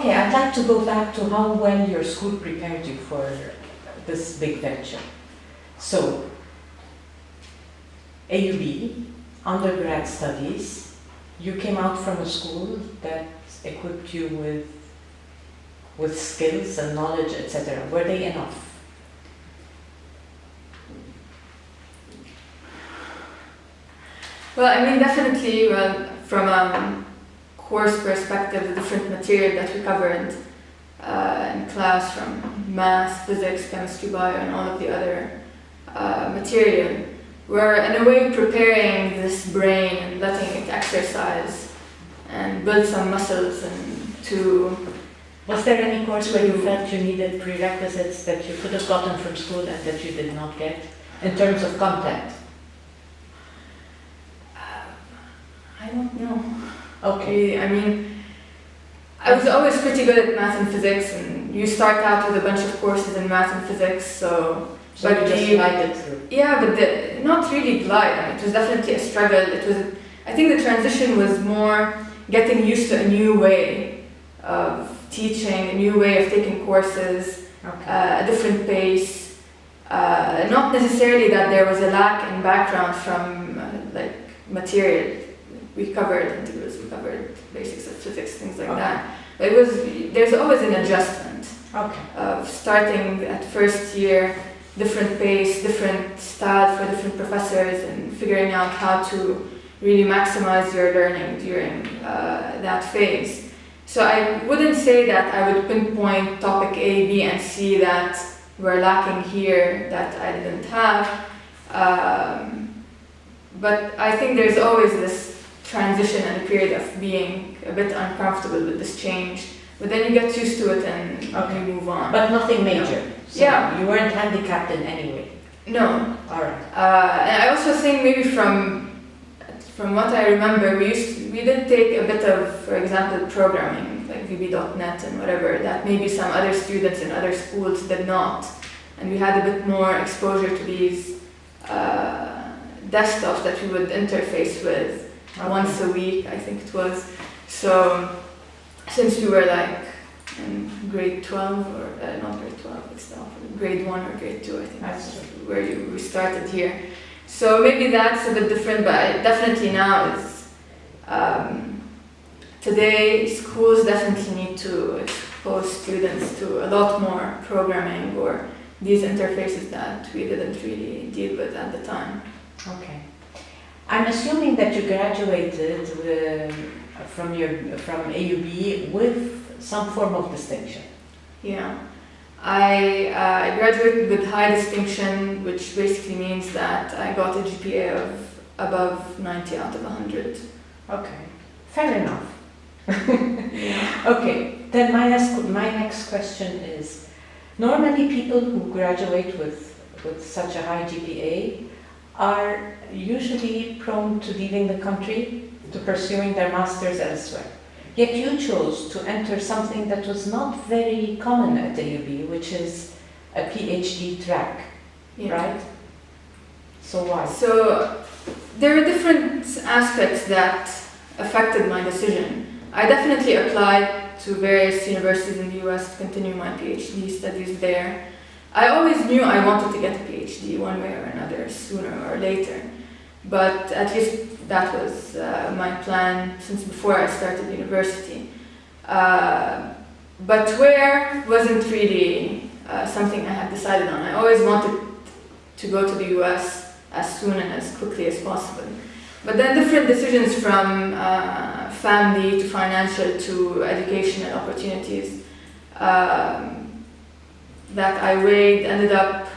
Okay, I'd like to go back to how well your school prepared you for this big venture. So, AUB, undergrad studies, you came out from a school that equipped you with skills and knowledge, etc. Were they enough? Well, I mean, definitely, from a course perspective, the different material that we covered in class, from math, physics, chemistry, bio, and all of the other material, were in a way preparing this brain and letting it exercise and build some muscles and to... Was there any course where you felt you needed prerequisites that you could have gotten from school and that you did not get, in terms of content? I don't know. Okay. I mean, I was always pretty good at math and physics, and you start out with a bunch of courses in math and physics, so you just glided through. Yeah, but not really glide. I mean, it was definitely a struggle. I think the transition was more getting used to a new way of teaching, a new way of taking courses, a different pace. Not necessarily that there was a lack in background from like material. We covered integrals, we covered basics of physics, things like that. But there's always an adjustment of starting at first year, different pace, different style for different professors, and figuring out how to really maximize your learning during that phase. So I wouldn't say that I would pinpoint topic A, B, and C that were lacking here that I didn't have. But I think there's always this transition and a period of being a bit uncomfortable with this change, but then you get used to it and you move on. But nothing major. No. So yeah. You weren't handicapped in any way. No. All right. And I also think maybe from what I remember, we did take a bit of, for example, programming, like VB.net and whatever, that maybe some other students in other schools did not. And we had a bit more exposure to these desktops that we would interface with once a week, I think it was. So since we were like in grade 12, or not grade 12, it's now grade 1 or grade 2, I think that's where we started here. So maybe that's a bit different, but definitely now it's, today schools definitely need to expose students to a lot more programming or these interfaces that we didn't really deal with at the time. Okay. I'm assuming that you graduated from AUB with some form of distinction. Yeah. I graduated with high distinction, which basically means that I got a GPA of above 90 out of 100. Okay, fair enough. Yeah. Okay, then my next question is, normally people who graduate with such a high GPA are usually prone to leaving the country, to pursuing their masters elsewhere. Yet you chose to enter something that was not very common at AUB, which is a PhD track, right? So why? So there are different aspects that affected my decision. I definitely applied to various universities in the US to continue my PhD studies there. I always knew I wanted to get a PhD one way or another, sooner or later. But at least that was my plan since before I started university. But where wasn't really something I had decided on. I always wanted to go to the US as soon and as quickly as possible. But then different decisions from family to financial to educational opportunities that I weighed ended up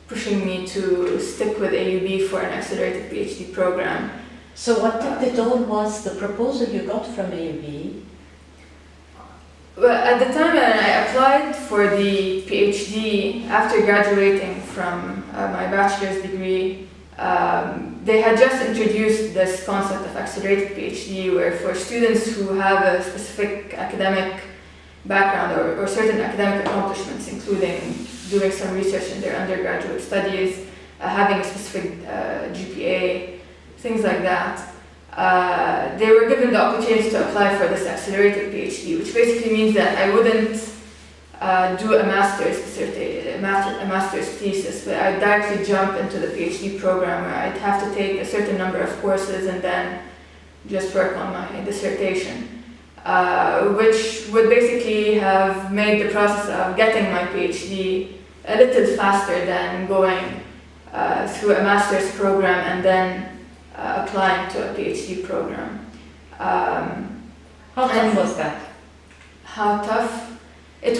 pushing me to stick with AUB for an accelerated PhD program. So what tipped it all was the proposal you got from AUB? Well, at the time when I applied for the PhD, after graduating from my bachelor's degree, they had just introduced this concept of accelerated PhD, where for students who have a specific academic background or certain academic accomplishments, including doing some research in their undergraduate studies, having a specific GPA, things like that, they were given the opportunity to apply for this accelerated PhD, which basically means that I wouldn't do a master's thesis, but I'd directly jump into the PhD program where I'd have to take a certain number of courses and then just work on my dissertation, which would basically have made the process of getting my PhD a little faster than going through a master's program and then applying to a PhD program. How tough was that? How tough? It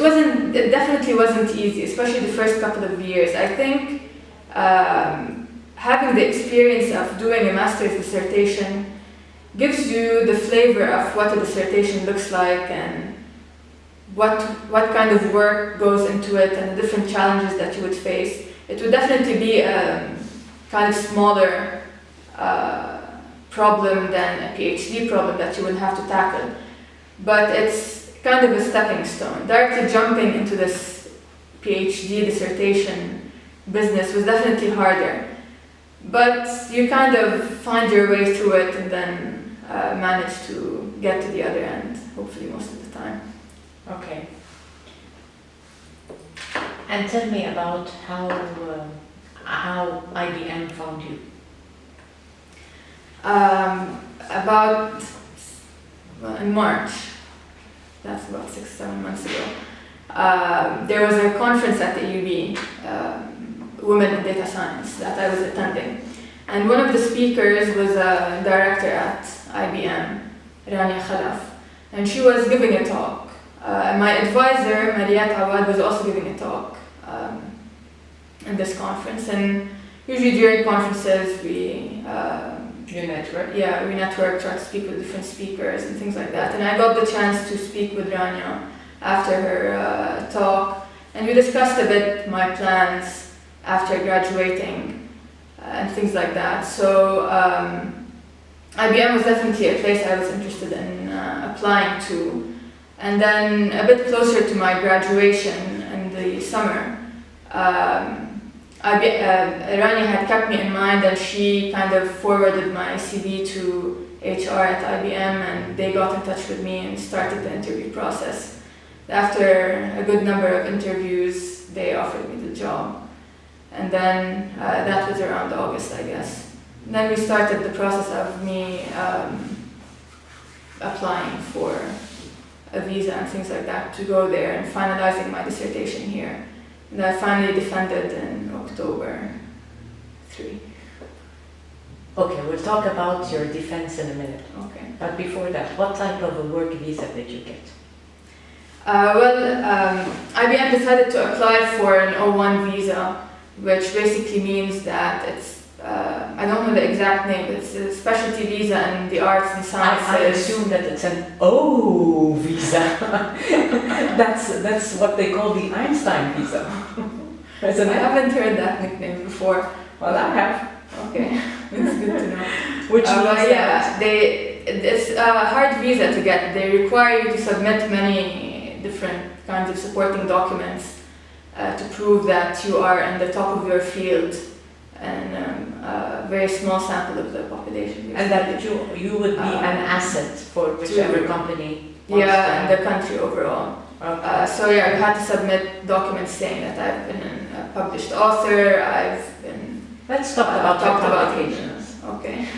definitely wasn't easy, especially the first couple of years. I think having the experience of doing a master's dissertation gives you the flavor of what a dissertation looks like and what kind of work goes into it and the different challenges that you would face. It would definitely be a kind of smaller problem than a PhD problem that you would have to tackle. But it's kind of a stepping stone. Directly jumping into this PhD dissertation business was definitely harder. But you kind of find your way through it and then manage to get to the other end, hopefully most of the time. Okay. And tell me about how IBM found you. In March, that's about 6-7 months ago, there was a conference at the UB, Women in Data Science, that I was attending. And one of the speakers was a director at IBM, Rania Khalaf, and she was giving a talk. My advisor, Mariyat Awad, was also giving a talk in this conference. And usually during conferences, You network? Yeah, we network, try to speak with different speakers and things like that. And I got the chance to speak with Rania after her talk, and we discussed a bit my plans after graduating and things like that. So IBM was definitely a place I was interested in applying to. And then a bit closer to my graduation in the summer, Rania had kept me in mind, and she kind of forwarded my CV to HR at IBM, and they got in touch with me and started the interview process. After a good number of interviews, they offered me the job. And then that was around August, I guess. And then we started the process of me applying for a visa and things like that to go there and finalizing my dissertation here. And I finally defended in October 3. Okay, we'll talk about your defense in a minute. Okay. But before that, what type of a work visa did you get? IBM decided to apply for an O1 visa, which basically means that it's, I don't know the exact name, but it's a specialty visa in the arts and sciences. I assume that it's an O visa. That's what they call the Einstein visa. I haven't heard that nickname before. Well, I have. Okay, it's good to know. Which means it's a hard visa to get. They require you to submit many different kinds of supporting documents to prove that you are in the top of your field and a very small sample of the population. And that you would be an asset for whichever company. Yeah, and the country overall. Okay. So yeah, I had to submit documents saying that I've been a published author, I've been... Let's talk about your publications. Okay.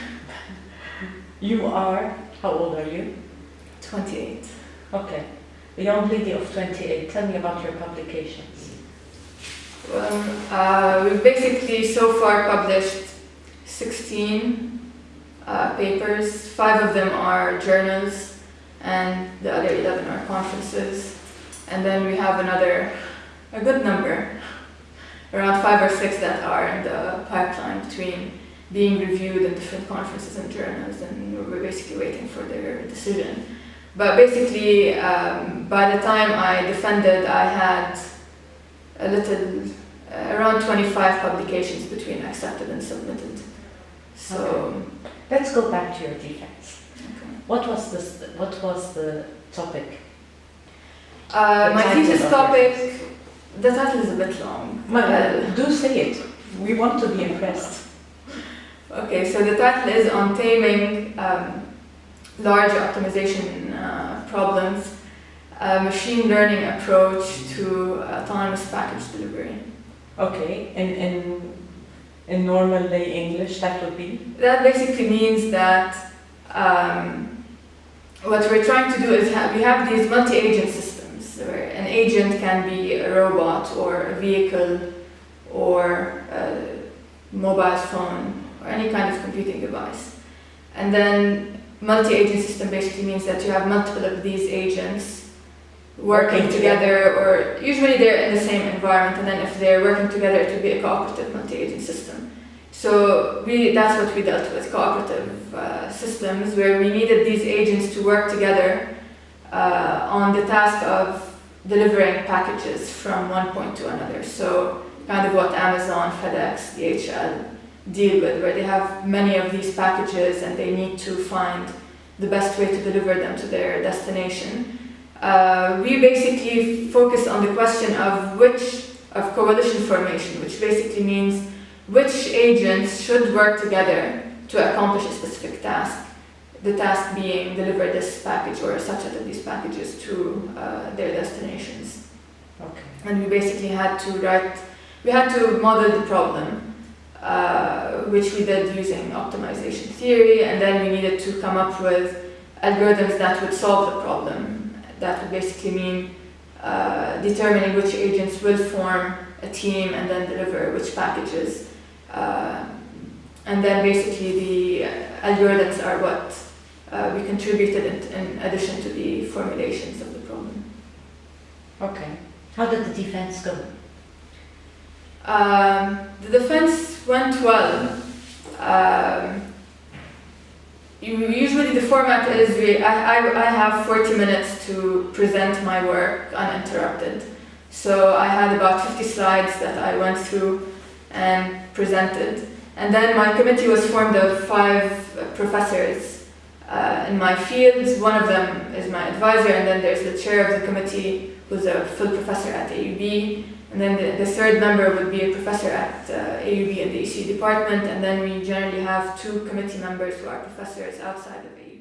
You are, how old are you? 28. Okay. A young lady of 28. Tell me about your publications. Well, we've basically so far published 16 papers. 5 of them are journals, and the other 11 are conferences. And then we have a good number, around 5 or 6 that are in the pipeline between being reviewed in different conferences and journals, and we're basically waiting for their decision. But basically, by the time I defended, I had around 25 publications between accepted and submitted. So okay. Let's go back to your defense. Okay. What was the topic? My thesis topic, the title is a bit long. Do say it. We want to be impressed. Okay, so the title is on taming large optimization problems, a machine learning approach to autonomous package delivery. Okay, in normal lay English, that would be? That basically means that what we're trying to do is we have these multi-agent systems where an agent can be a robot or a vehicle or a mobile phone or any kind of computing device. And then multi-agent system basically means that you have multiple of these agents working together, or usually they're in the same environment, and then if they're working together it would be a cooperative multi-agent system. So that's what we dealt with, cooperative systems, where we needed these agents to work together on the task of delivering packages from one point to another. So kind of what Amazon, FedEx, DHL deal with, where they have many of these packages and they need to find the best way to deliver them to their destination. We basically focus on the question of coalition formation, which basically means which agents should work together to accomplish a specific task. The task being deliver this package or a subset of these packages to their destinations. Okay. And we basically had to model the problem, which we did using optimization theory, and then we needed to come up with algorithms that would solve the problem. That would basically mean determining which agents will form a team and then deliver which packages. And then basically the algorithms are what we contributed in addition to the formulations of the problem. Okay. How did the defense go? The defense went well. Usually the format is I have 40 minutes to present my work uninterrupted. So I had about 50 slides that I went through and presented. And then my committee was formed of 5 professors in my field. One of them is my advisor, and then there's the chair of the committee, who's a full professor at AUB. And then the third member would be a professor at AUB in the ECU department, and then we generally have 2 committee members who are professors outside of AUB.